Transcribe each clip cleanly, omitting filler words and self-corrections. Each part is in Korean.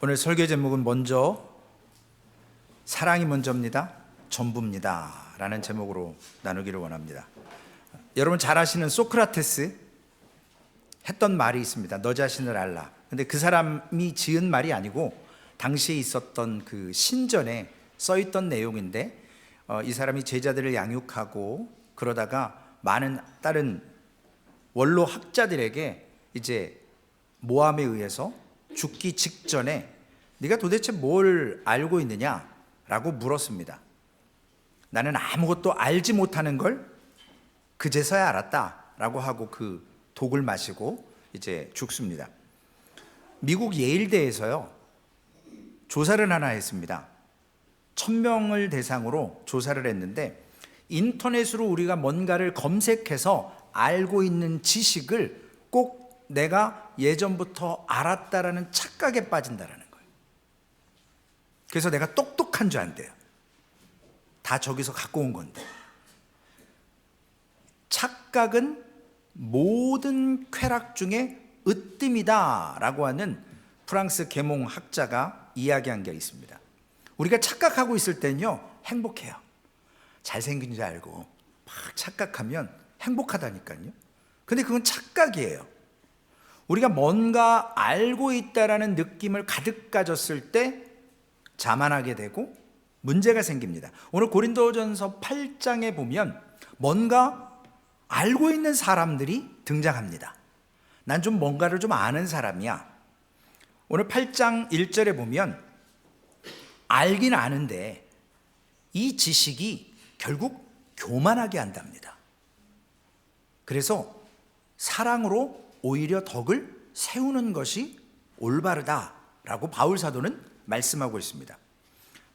오늘 설교 제목은 먼저 사랑이 먼저입니다. 전부입니다. 라는 제목으로 나누기를 원합니다. 여러분 잘 아시는 소크라테스 했던 말이 있습니다. 너 자신을 알라. 근데 그 사람이 지은 말이 아니고 당시에 있었던 그 신전에 써있던 내용인데 이 사람이 제자들을 양육하고 그러다가 많은 다른 원로 학자들에게 이제 모함에 의해서 죽기 직전에 네가 도대체 뭘 알고 있느냐라고 물었습니다. 나는 아무것도 알지 못하는 걸 그제서야 알았다라고 하고 그 독을 마시고 이제 죽습니다. 미국 예일대에서요 조사를 하나 했습니다. 1000명을 대상으로 조사를 했는데 인터넷으로 우리가 뭔가를 검색해서 알고 있는 지식을 꼭 내가 예전부터 알았다라는 착각에 빠진다라는 거예요. 그래서 내가 똑똑한 줄 안대요. 다 저기서 갖고 온 건데. 착각은 모든 쾌락 중에 으뜸이다 라고 하는 프랑스 계몽학자가 이야기한 게 있습니다. 우리가 착각하고 있을 때는요 행복해요. 잘생긴 줄 알고 막 착각하면 행복하다니까요. 근데 그건 착각이에요. 우리가 뭔가 알고 있다라는 느낌을 가득 가졌을 때 자만하게 되고 문제가 생깁니다. 오늘 고린도전서 8장에 보면 뭔가 알고 있는 사람들이 등장합니다. 난 좀 뭔가를 좀 아는 사람이야. 오늘 8장 1절에 보면 알긴 아는데 이 지식이 결국 교만하게 한답니다. 그래서 사랑으로 오히려 덕을 세우는 것이 올바르다라고 바울 사도는 말씀하고 있습니다.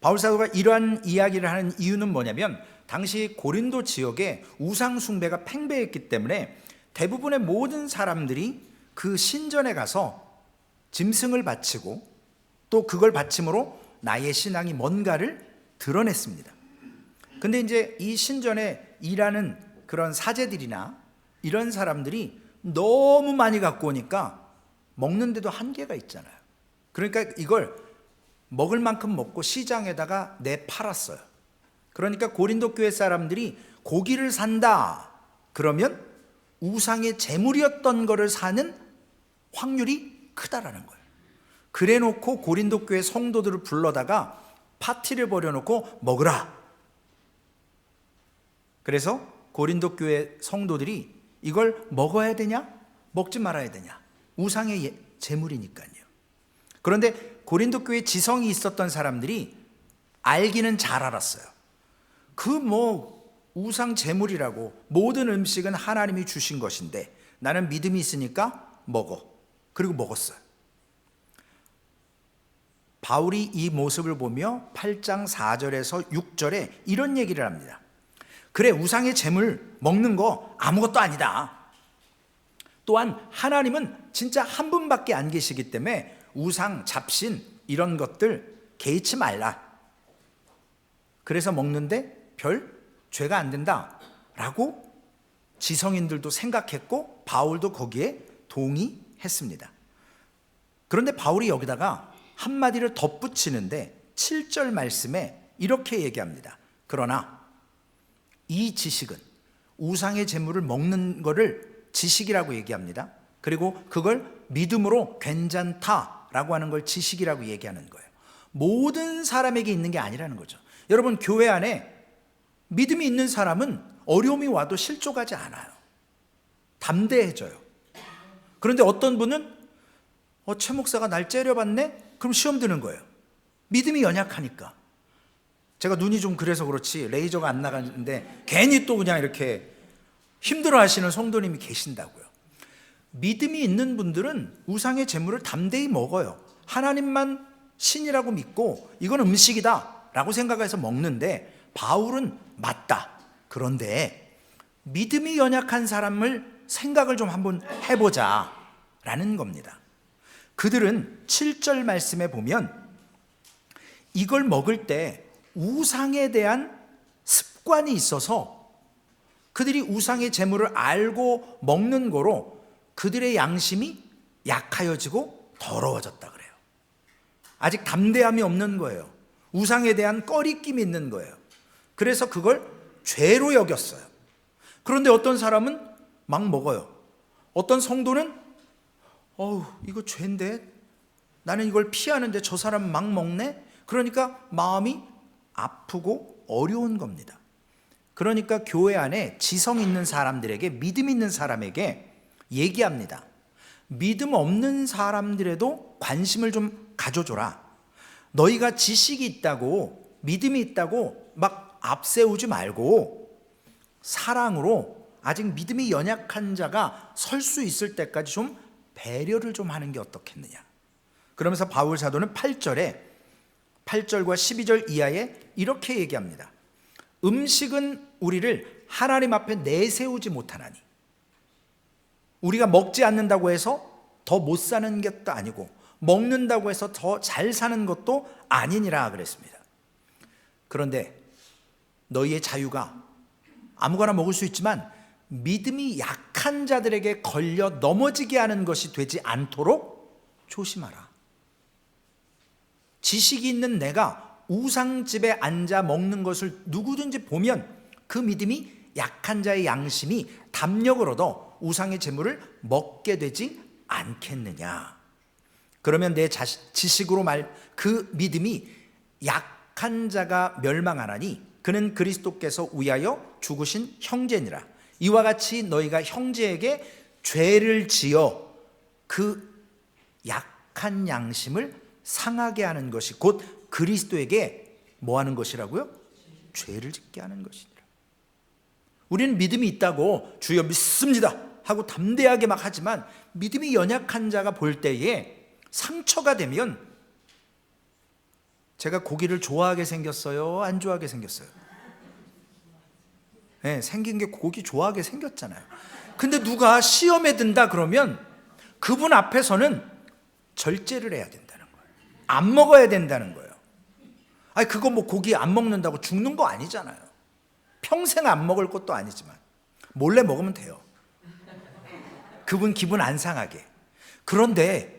바울 사도가 이러한 이야기를 하는 이유는 뭐냐면 당시 고린도 지역에 우상 숭배가 팽배했기 때문에 대부분의 모든 사람들이 그 신전에 가서 짐승을 바치고 또 그걸 바침으로 나의 신앙이 뭔가를 드러냈습니다. 근데 이제 이 신전에 일하는 그런 사제들이나 이런 사람들이 너무 많이 갖고 오니까 먹는데도 한계가 있잖아요. 그러니까 이걸 먹을 만큼 먹고 시장에다가 내팔았어요. 그러니까 고린도 교회 사람들이 고기를 산다 그러면 우상의 제물이었던 거를 사는 확률이 크다라는 거예요. 그래 놓고 고린도 교회 성도들을 불러다가 파티를 벌여놓고 먹으라. 그래서 고린도 교회 성도들이 이걸 먹어야 되냐 먹지 말아야 되냐, 우상의 제물이니까요. 그런데 고린도 교회에 지성이 있었던 사람들이 알기는 잘 알았어요. 그 우상 제물이라고 모든 음식은 하나님이 주신 것인데 나는 믿음이 있으니까 먹어. 그리고 먹었어요. 바울이 이 모습을 보며 8장 4절에서 6절에 이런 얘기를 합니다. 그래, 우상의 제물 먹는 거 아무것도 아니다. 또한 하나님은 진짜 한 분밖에 안 계시기 때문에 우상, 잡신 이런 것들 개의치 말라. 그래서 먹는데 별 죄가 안 된다 라고 지성인들도 생각했고 바울도 거기에 동의했습니다. 그런데 바울이 여기다가 한마디를 덧붙이는데 7절 말씀에 이렇게 얘기합니다. 그러나 이 지식은 우상의 제물을 먹는 거를 지식이라고 얘기합니다. 그리고 그걸 믿음으로 괜찮다라고 하는 걸 지식이라고 얘기하는 거예요. 모든 사람에게 있는 게 아니라는 거죠. 여러분 교회 안에 믿음이 있는 사람은 어려움이 와도 실족하지 않아요. 담대해져요. 그런데 어떤 분은 최 목사가 날 째려봤네? 그럼 시험 드는 거예요. 믿음이 연약하니까. 제가 눈이 좀 그래서 그렇지 레이저가 안 나가는데 괜히 또 그냥 이렇게 힘들어 하시는 성도님이 계신다고요. 믿음이 있는 분들은 우상의 제물을 담대히 먹어요. 하나님만 신이라고 믿고 이건 음식이다 라고 생각해서 먹는데 바울은 맞다. 그런데 믿음이 연약한 사람을 생각을 좀 한번 해보자 라는 겁니다. 그들은 7절 말씀에 보면 이걸 먹을 때 우상에 대한 습관이 있어서 그들이 우상의 제물을 알고 먹는 거로 그들의 양심이 약하여지고 더러워졌다 그래요. 아직 담대함이 없는 거예요. 우상에 대한 꺼리낌이 있는 거예요. 그래서 그걸 죄로 여겼어요. 그런데 어떤 사람은 막 먹어요. 어떤 성도는 이거 죄인데 나는 이걸 피하는데 저 사람 막 먹네? 그러니까 마음이 아프고 어려운 겁니다. 그러니까 교회 안에 지성 있는 사람들에게, 믿음 있는 사람에게 얘기합니다. 믿음 없는 사람들에도 관심을 좀 가져줘라. 너희가 지식이 있다고, 믿음이 있다고 막 앞세우지 말고 사랑으로 아직 믿음이 연약한 자가 설 수 있을 때까지 좀 배려를 좀 하는 게 어떻겠느냐. 그러면서 바울 사도는 8절과 12절 이하에 이렇게 얘기합니다. 음식은 우리를 하나님 앞에 내세우지 못하나니, 우리가 먹지 않는다고 해서 더 못 사는 것도 아니고 먹는다고 해서 더 잘 사는 것도 아니니라 그랬습니다. 그런데 너희의 자유가 아무거나 먹을 수 있지만 믿음이 약한 자들에게 걸려 넘어지게 하는 것이 되지 않도록 조심하라. 지식이 있는 내가 우상집에 앉아 먹는 것을 누구든지 보면 그 믿음이 약한 자의 양심이 담력을 얻어 우상의 재물을 먹게 되지 않겠느냐. 그러면 내 지식으로 그 믿음이 약한 자가 멸망하나니 그는 그리스도께서 위하여 죽으신 형제니라. 이와 같이 너희가 형제에게 죄를 지어 그 약한 양심을 상하게 하는 것이 곧 그리스도에게 뭐 하는 것이라고요? 죄를 짓게 하는 것이니라. 우리는 믿음이 있다고 주여 믿습니다 하고 담대하게 막 하지만 믿음이 연약한 자가 볼 때에 상처가 되면, 제가 고기를 좋아하게 생겼어요? 안 좋아하게 생겼어요? 네, 생긴 게 고기 좋아하게 생겼잖아요. 근데 누가 시험에 든다 그러면 그분 앞에서는 절제를 해야 된다는 거예요. 안 먹어야 된다는 거예요. 아니 그거 뭐 고기 안 먹는다고 죽는 거 아니잖아요. 평생 안 먹을 것도 아니지만 몰래 먹으면 돼요. 그분 기분 안 상하게. 그런데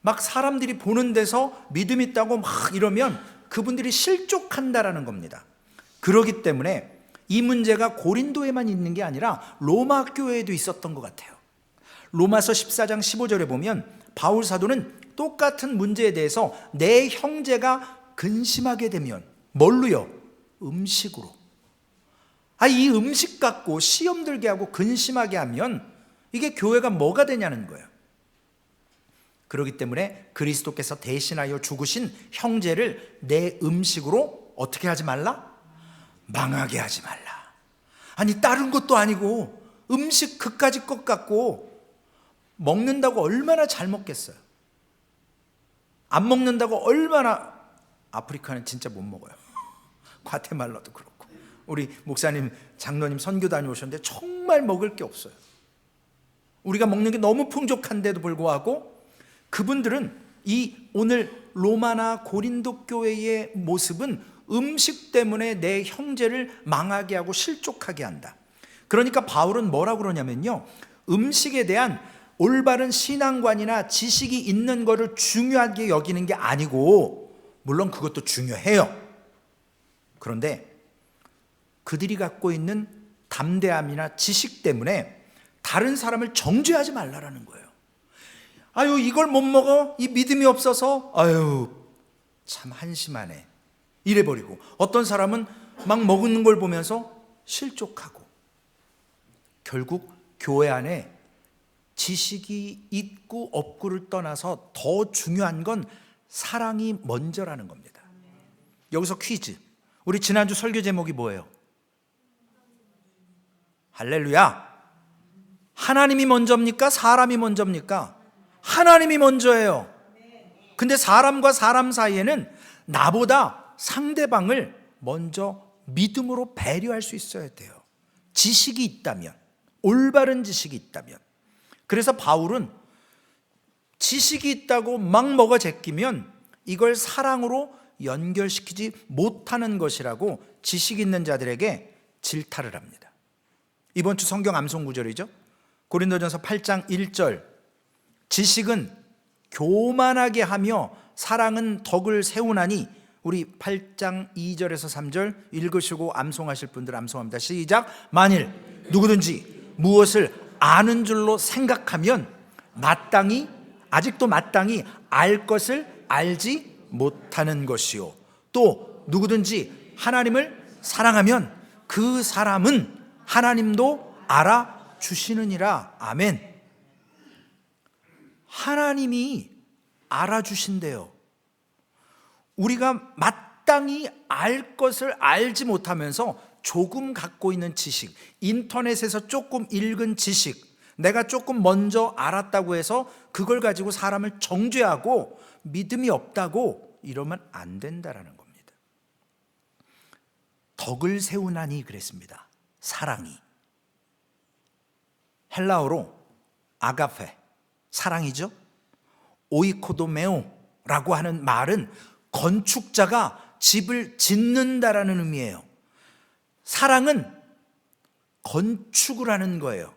막 사람들이 보는 데서 믿음 있다고 막 이러면 그분들이 실족한다라는 겁니다. 그렇기 때문에 이 문제가 고린도에만 있는 게 아니라 로마 교회에도 있었던 것 같아요. 로마서 14장 15절에 보면 바울 사도는 똑같은 문제에 대해서 내 형제가 근심하게 되면 뭘로요? 음식으로. 이 음식 갖고 시험 들게 하고 근심하게 하면 이게 교회가 뭐가 되냐는 거예요. 그렇기 때문에 그리스도께서 대신하여 죽으신 형제를 내 음식으로 어떻게 하지 말라? 망하게 하지 말라. 아니 다른 것도 아니고 음식 그까짓 것 갖고 먹는다고 얼마나 잘 먹겠어요. 안 먹는다고 얼마나, 아프리카는 진짜 못 먹어요. 과테말라도 그렇고. 우리 목사님 장로님 선교 다녀오셨는데 정말 먹을 게 없어요. 우리가 먹는 게 너무 풍족한데도 불구하고 그분들은 이 오늘 로마나 고린도 교회의 모습은 음식 때문에 내 형제를 망하게 하고 실족하게 한다. 그러니까 바울은 뭐라고 그러냐면요, 음식에 대한 올바른 신앙관이나 지식이 있는 거를 중요하게 여기는 게 아니고, 물론 그것도 중요해요. 그런데 그들이 갖고 있는 담대함이나 지식 때문에 다른 사람을 정죄하지 말라라는 거예요. 아유 이걸 못 먹어? 이 믿음이 없어서? 아유 참 한심하네. 이래버리고 어떤 사람은 막 먹는 걸 보면서 실족하고, 결국 교회 안에 지식이 있고 없고를 떠나서 더 중요한 건 사랑이 먼저라는 겁니다. 여기서 퀴즈. 우리 지난주 설교 제목이 뭐예요? 할렐루야. 하나님이 먼저입니까? 사람이 먼저입니까? 하나님이 먼저예요. 근데 사람과 사람 사이에는 나보다 상대방을 먼저 믿음으로 배려할 수 있어야 돼요. 지식이 있다면, 올바른 지식이 있다면. 그래서 바울은 지식이 있다고 막 먹어 제끼면 이걸 사랑으로 연결시키지 못하는 것이라고 지식 있는 자들에게 질타를 합니다. 이번 주 성경 암송 구절이죠. 고린도전서 8장 1절. 지식은 교만하게 하며 사랑은 덕을 세우나니, 우리 8장 2절에서 3절 읽으시고 암송하실 분들 암송합니다. 시작. 만일 누구든지 무엇을 아는 줄로 생각하면 아직도 마땅히 알 것을 알지 못하는 것이요, 또 누구든지 하나님을 사랑하면 그 사람은 하나님도 알아주시느니라. 아멘. 하나님이 알아주신대요. 우리가 마땅히 알 것을 알지 못하면서 조금 갖고 있는 지식, 인터넷에서 조금 읽은 지식, 내가 조금 먼저 알았다고 해서 그걸 가지고 사람을 정죄하고 믿음이 없다고 이러면 안 된다라는 겁니다. 덕을 세우나니 그랬습니다. 사랑이. 헬라어로 아가페, 사랑이죠. 오이코도메오라고 하는 말은 건축자가 집을 짓는다라는 의미예요. 사랑은 건축을 하는 거예요.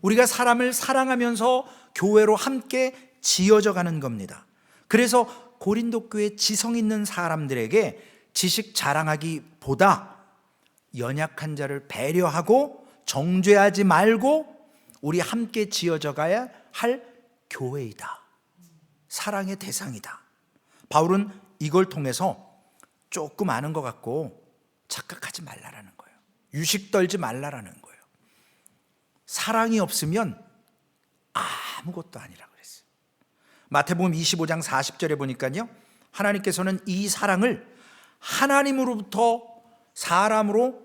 우리가 사람을 사랑하면서 교회로 함께 지어져 가는 겁니다. 그래서 고린도 교회 지성 있는 사람들에게 지식 자랑하기보다 연약한 자를 배려하고 정죄하지 말고 우리 함께 지어져 가야 할 교회이다. 사랑의 대상이다. 바울은 이걸 통해서 조금 아는 것 같고 착각하지 말라라는 거예요. 유식 떨지 말라라는 거예요. 사랑이 없으면 아무것도 아니라 그랬어요. 마태복음 25장 40절에 보니까요, 하나님께서는 이 사랑을 하나님으로부터 사람으로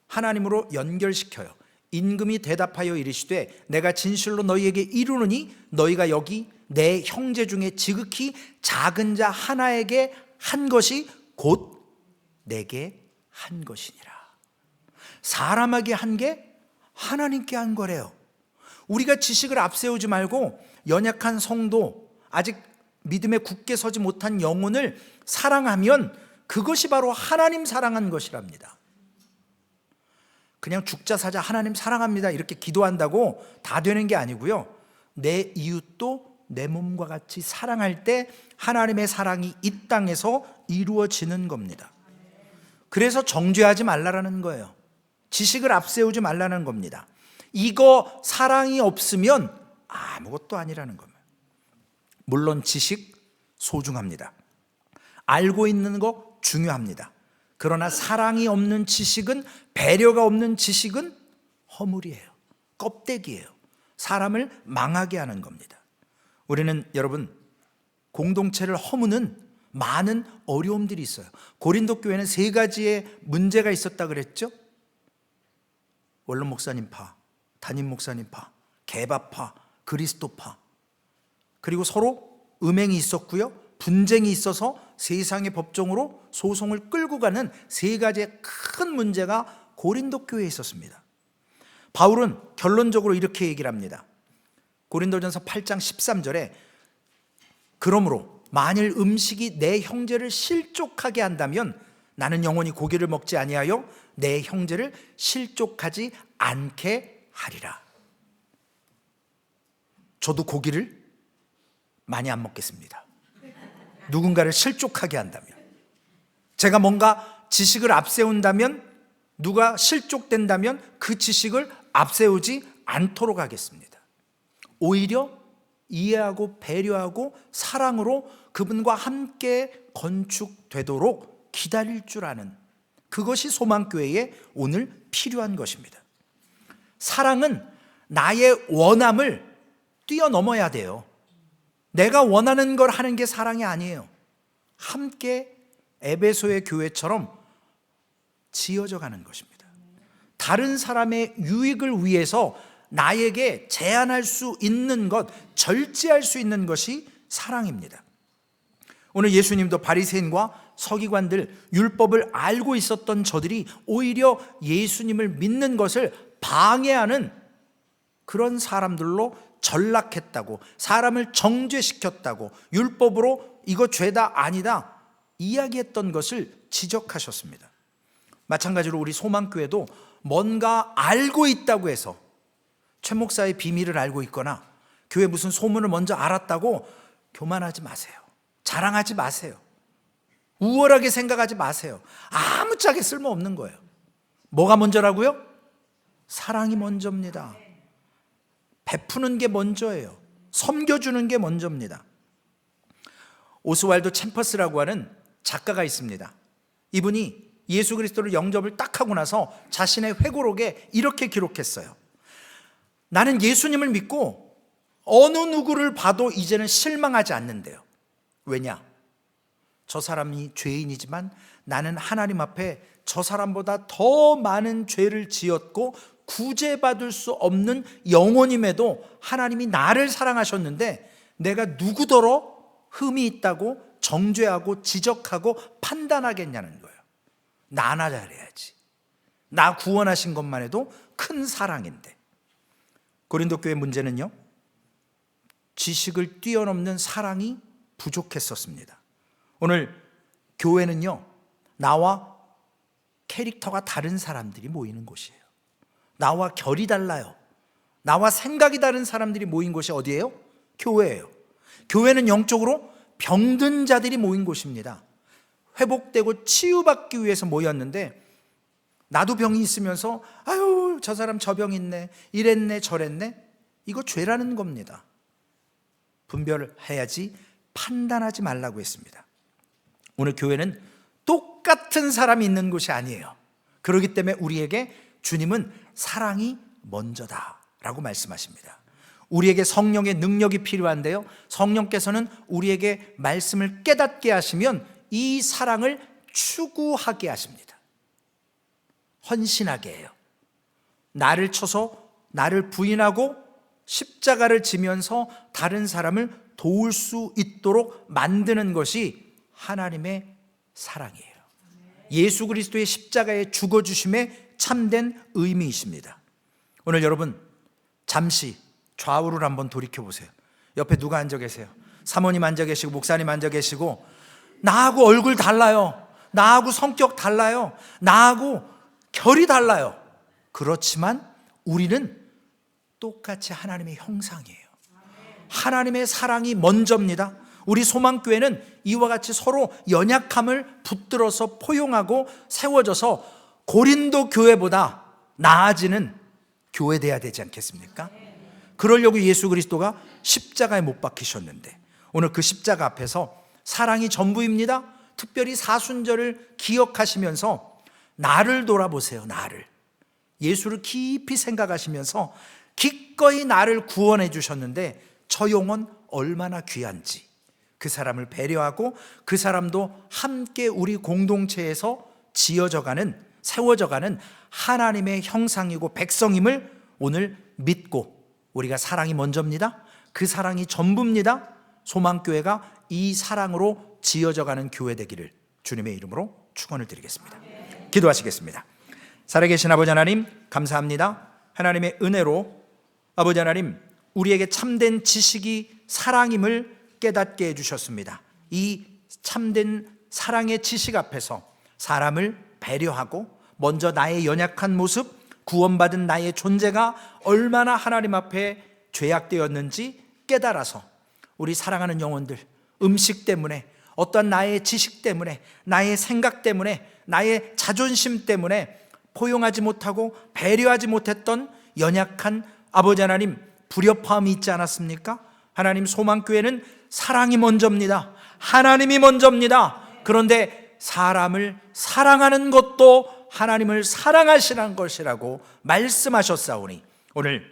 하나님으로 연결시켜요. 임금이 대답하여 이르시되 내가 진실로 너희에게 이르노니 너희가 여기 내 형제 중에 지극히 작은 자 하나에게 한 것이 곧 내게 한 것이니라. 사람에게 한 게 하나님께 한 거래요. 우리가 지식을 앞세우지 말고 연약한 성도, 아직 믿음에 굳게 서지 못한 영혼을 사랑하면 그것이 바로 하나님 사랑한 것이랍니다. 그냥 죽자 사자 하나님 사랑합니다 이렇게 기도한다고 다 되는 게 아니고요, 내 이웃도 내 몸과 같이 사랑할 때 하나님의 사랑이 이 땅에서 이루어지는 겁니다. 그래서 정죄하지 말라라는 거예요. 지식을 앞세우지 말라는 겁니다. 이거 사랑이 없으면 아무것도 아니라는 겁니다. 물론 지식 소중합니다. 알고 있는 거 중요합니다. 그러나 사랑이 없는 지식은, 배려가 없는 지식은 허물이에요. 껍데기예요. 사람을 망하게 하는 겁니다. 우리는 여러분, 공동체를 허무는 많은 어려움들이 있어요. 고린도 교회는 3가지의 문제가 있었다 그랬죠. 원로 목사님파, 담임 목사님파, 개바파, 그리스도파, 그리고 서로 음행이 있었고요, 분쟁이 있어서 세상의 법정으로 소송을 끌고 가는 3가지의 큰 문제가 고린도 교회에 있었습니다. 바울은 결론적으로 이렇게 얘기를 합니다. 고린도전서 8장 13절에 그러므로 만일 음식이 내 형제를 실족하게 한다면 나는 영원히 고기를 먹지 아니하여 내 형제를 실족하지 않게 하리라. 저도 고기를 많이 안 먹겠습니다. 누군가를 실족하게 한다면, 제가 뭔가 지식을 앞세운다면, 누가 실족된다면 그 지식을 앞세우지 않도록 하겠습니다. 오히려 이해하고 배려하고 사랑으로 그분과 함께 건축되도록 기다릴 줄 아는, 그것이 소망교회에 오늘 필요한 것입니다. 사랑은 나의 원함을 뛰어넘어야 돼요. 내가 원하는 걸 하는 게 사랑이 아니에요. 함께 에베소의 교회처럼 지어져 가는 것입니다. 다른 사람의 유익을 위해서 나에게 제한할 수 있는 것, 절제할 수 있는 것이 사랑입니다. 오늘 예수님도 바리새인과 서기관들, 율법을 알고 있었던 저들이 오히려 예수님을 믿는 것을 방해하는 그런 사람들로 전락했다고, 사람을 정죄시켰다고, 율법으로 이거 죄다 아니다 이야기했던 것을 지적하셨습니다. 마찬가지로 우리 소망교회도 뭔가 알고 있다고 해서, 최 목사의 비밀을 알고 있거나 교회 무슨 소문을 먼저 알았다고 교만하지 마세요. 자랑하지 마세요. 우월하게 생각하지 마세요. 아무짝에 쓸모없는 거예요. 뭐가 먼저라고요? 사랑이 먼저입니다. 베푸는 게 먼저예요. 섬겨주는 게 먼저입니다. 오스왈도 챔퍼스라고 하는 작가가 있습니다. 이분이 예수 그리스도를 영접을 딱 하고 나서 자신의 회고록에 이렇게 기록했어요. 나는 예수님을 믿고 어느 누구를 봐도 이제는 실망하지 않는데요. 왜냐? 저 사람이 죄인이지만 나는 하나님 앞에 저 사람보다 더 많은 죄를 지었고 구제받을 수 없는 영혼임에도 하나님이 나를 사랑하셨는데 내가 누구더러 흠이 있다고 정죄하고 지적하고 판단하겠냐는 거예요. 나나 잘해야지. 나 구원하신 것만 해도 큰 사랑인데. 고린도 교회 문제는요, 지식을 뛰어넘는 사랑이 부족했었습니다. 오늘 교회는요, 나와 캐릭터가 다른 사람들이 모이는 곳이에요. 나와 결이 달라요. 나와 생각이 다른 사람들이 모인 곳이 어디예요? 교회예요. 교회는 영적으로 병든 자들이 모인 곳입니다. 회복되고 치유받기 위해서 모였는데 나도 병이 있으면서 아유 저 사람 저 병 있네, 이랬네 저랬네, 이거 죄라는 겁니다. 분별해야지 판단하지 말라고 했습니다. 오늘 교회는 똑같은 사람이 있는 곳이 아니에요. 그렇기 때문에 우리에게 주님은 사랑이 먼저다라고 말씀하십니다. 우리에게 성령의 능력이 필요한데요, 성령께서는 우리에게 말씀을 깨닫게 하시면 이 사랑을 추구하게 하십니다. 헌신하게 해요. 나를 쳐서 나를 부인하고 십자가를 지면서 다른 사람을 도울 수 있도록 만드는 것이 하나님의 사랑이에요. 예수 그리스도의 십자가의 죽어주심의 참된 의미이십니다. 오늘 여러분 잠시 좌우를 한번 돌이켜보세요. 옆에 누가 앉아 계세요? 사모님 앉아 계시고 목사님 앉아 계시고, 나하고 얼굴 달라요. 나하고 성격 달라요. 나하고 결이 달라요. 그렇지만 우리는 똑같이 하나님의 형상이에요. 하나님의 사랑이 먼저입니다. 우리 소망교회는 이와 같이 서로 연약함을 붙들어서 포용하고 세워져서 고린도 교회보다 나아지는 교회 돼야 되지 않겠습니까? 그러려고 예수 그리스도가 십자가에 못 박히셨는데 오늘 그 십자가 앞에서 사랑이 전부입니다. 특별히 사순절을 기억하시면서 나를 돌아보세요. 나를, 예수를 깊이 생각하시면서 기꺼이 나를 구원해 주셨는데 저 영혼 얼마나 귀한지, 그 사람을 배려하고 그 사람도 함께 우리 공동체에서 지어져가는, 세워져가는 하나님의 형상이고 백성임을 오늘 믿고, 우리가 사랑이 먼저입니다. 그 사랑이 전부입니다. 소망교회가 이 사랑으로 지어져가는 교회 되기를 주님의 이름으로 축원을 드리겠습니다. 기도하시겠습니다. 살아계신 아버지 하나님 감사합니다. 하나님의 은혜로 아버지 하나님 우리에게 참된 지식이 사랑임을 깨닫게 해주셨습니다. 이 참된 사랑의 지식 앞에서 사람을 배려하고 먼저 나의 연약한 모습, 구원받은 나의 존재가 얼마나 하나님 앞에 죄악되었는지 깨달아서 우리 사랑하는 영혼들, 음식 때문에, 어떤 나의 지식 때문에, 나의 생각 때문에, 나의 자존심 때문에 포용하지 못하고 배려하지 못했던 연약한 아버지 하나님 불협화음이 있지 않았습니까? 하나님 소망교회는 사랑이 먼저입니다. 하나님이 먼저입니다. 그런데 사람을 사랑하는 것도 하나님을 사랑하시는 것이라고 말씀하셨사오니 오늘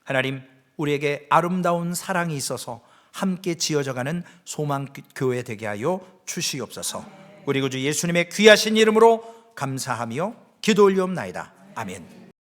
하나님 우리에게 아름다운 사랑이 있어서 함께 지어져가는 소망교회 되게 하여 주시옵소서. 우리 구주 예수님의 귀하신 이름으로 감사하며 기도 올리옵나이다. 아멘.